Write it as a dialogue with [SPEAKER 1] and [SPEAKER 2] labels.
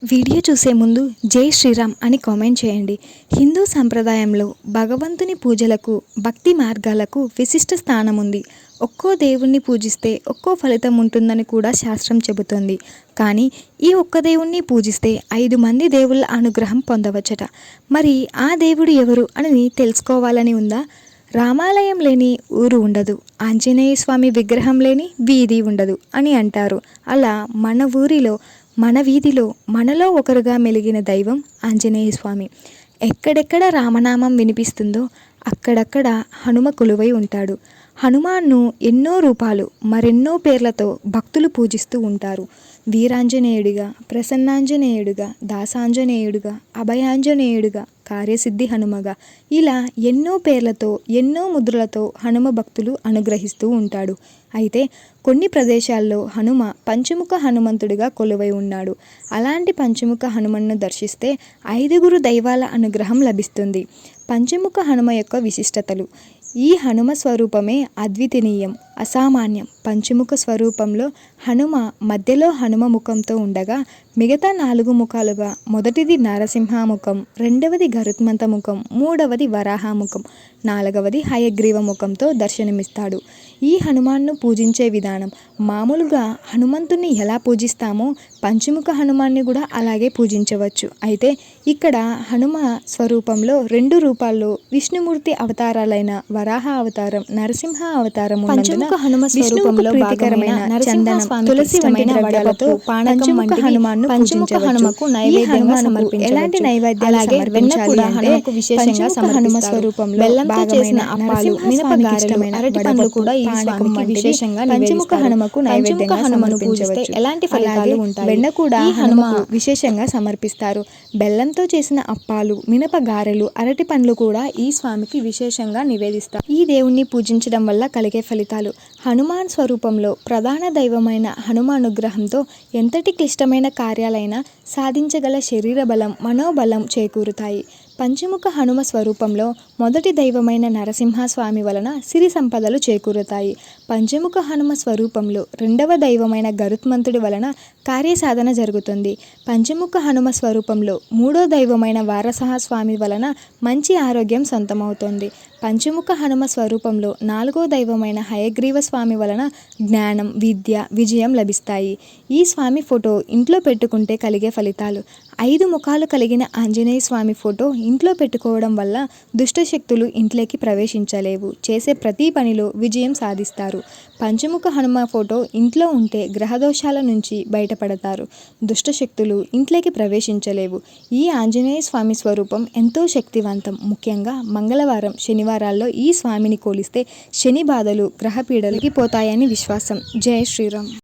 [SPEAKER 1] Video చూసే ముందు జై శ్రీరామ్ అని కామెంట్ చేయండి. హిందూ సంప్రదాయంలో భగవంతుని పూజలకు, భక్తి మార్గాలకు విశిష్ట స్థానం ఉంది. ఒక్కో దేవుణ్ణి పూజిస్తే ఒక్కో ఫలితం ఉంటుందని కూడా శాస్త్రం చెబుతుంది. కానీ ఈ ఒక్క దేవుణ్ణి పూజిస్తే 5 మంది దేవుళ్ళ అనుగ్రహం పొందవచ్చట. మరి ఆ దేవుడు ఎవరు అని తెలుసుకోవాలని ఉందా? రామాలయం లేని ఊరు ఉండదు, ఆంజనేయ స్వామి విగ్రహం లేని వీధి ఉండదు అని అంటారు. అలా మన ఊరిలో, మన వీధిలో, మనలో ఒకరుగా మెలిగిన దైవం ఆంజనేయ స్వామి. ఎక్కడెక్కడ రామనామం వినిపిస్తుందో అక్కడక్కడ హనుమ కొలువై ఉంటాడు. హనుమాన్ను ఎన్నో రూపాలు, మరెన్నో పేర్లతో భక్తులు పూజిస్తూ ఉంటారు. వీరాంజనేయుడిగా, ప్రసన్నాంజనేయుడిగా, దాసాంజనేయుడిగా, అభయాంజనేయుడిగా, కార్యసిద్ధి హనుమగా, ఇలా ఎన్నో పేర్లతో, ఎన్నో ముద్రలతో హనుమ భక్తులు అనుగ్రహిస్తూ ఉంటాడు. అయితే కొన్ని ప్రదేశాల్లో హనుమ పంచముఖ హనుమంతుడిగా కొలువై ఉన్నాడు. అలాంటి పంచముఖ హనుమన్ను దర్శిస్తే 5గురు దైవాల అనుగ్రహం లభిస్తుంది. పంచముఖ హనుమ యొక్క విశిష్టతలు. ఈ హనుమ స్వరూపమే అద్వితీయం, అసామాన్యం. పంచముఖ స్వరూపంలో హనుమ మధ్యలో హనుమ ముఖంతో ఉండగా, మిగతా 4 ముఖాలుగా మొదటిది నరసింహముఖం, రెండవది గరుత్మంత ముఖం, మూడవది వరాహముఖం, 4వది హయగ్రీవ ముఖంతో దర్శనమిస్తాడు. ఈ హనుమాన్ను పూజించే విధానం మామూలుగా హనుమంతుణ్ణి ఎలా పూజిస్తామో పంచముఖ హనుమాన్ని కూడా అలాగే పూజించవచ్చు. అయితే ఇక్కడ హనుమ స్వరూపంలో 2 రూపాల్లో విష్ణుమూర్తి అవతారాలైన వరాహ అవతారం, నరసింహ అవతారం ఉన్నందున హనుమ స్వరూపంలో ప్రీతికరమైన చందనం, తులసి వంటి ద్రవ్యాలతో పంచముఖ హనుమాన్ను పూజించవచ్చు. నైవేద్యంగా సమర్పించవచ్చు. ఎలాంటి నైవేద్యాలు సమర్పించాలి అంటే విశేషంగా హనుమ స్వరూపంలో బెల్లంతో చేసిన అప్పాలు, మినపగారెలు, అరటి పండ్లు కూడా ఈ స్వామికి విశేషంగా పంచముఖ హనుమకు నైవేద్యంగా సమర్పించవచ్చు. ఎలాంటి ఫలితాలు ఉంటాయి? వెన్న కూడా హనుమకు విశేషంగా సమర్పిస్తారు. బెల్లంతో చేసిన అప్పాలు, మినపగారెలు, అరటి పండ్లు కూడా ఈ స్వామికి విశేషంగా నివేదిస్తారు. ఈ దేవుణ్ణి పూజించడం వల్ల కలిగే ఫలితాలు. హనుమాన్ స్వరూపంలో ప్రధాన దైవమైన హనుమ అనుగ్రహంతో ఎంతటి క్లిష్టమైన కార్యాలైనా సాధించగల శరీర బలం, మనోబలం చేకూరుతాయి. పంచముఖ హనుమ స్వరూపంలో మొదటి దైవమైన నరసింహస్వామి వలన సిరి సంపదలు చేకూరుతాయి. పంచముఖ హనుమ స్వరూపంలో 2వ దైవమైన గరుత్మంతుడి వలన కార్యసాధన జరుగుతుంది. పంచముఖ హనుమ స్వరూపంలో 3వ దైవమైన వారసహస్వామి వలన మంచి ఆరోగ్యం సొంతమవుతుంది. పంచముఖ హనుమ స్వరూపంలో 4వ దైవమైన హయగ్రీవ స్వామి వలన జ్ఞానం, విద్య, విజయం లభిస్తాయి. ఈ స్వామి ఫోటో ఇంట్లో పెట్టుకుంటే కలిగే ఫలితాలు. 5 ముఖాలు కలిగిన ఆంజనేయ స్వామి ఫోటో ఇంట్లో పెట్టుకోవడం వల్ల దుష్టశక్తులు ఇంట్లోకి ప్రవేశించలేవు. చేసే ప్రతి పనిలో విజయం సాధిస్తారు. పంచముఖ హనుమ ఫోటో ఇంట్లో ఉంటే గ్రహదోషాల నుంచి బయటపడతారు. దుష్టశక్తులు ఇంట్లోకి ప్రవేశించలేవు. ఈ ఆంజనేయ స్వామి స్వరూపం ఎంతో శక్తివంతం. ముఖ్యంగా మంగళవారం, శనివారాల్లో ఈ స్వామిని కొలిస్తే శని బాధలు, గ్రహ పీడలకి పోతాయని విశ్వాసం. జై శ్రీరామ్.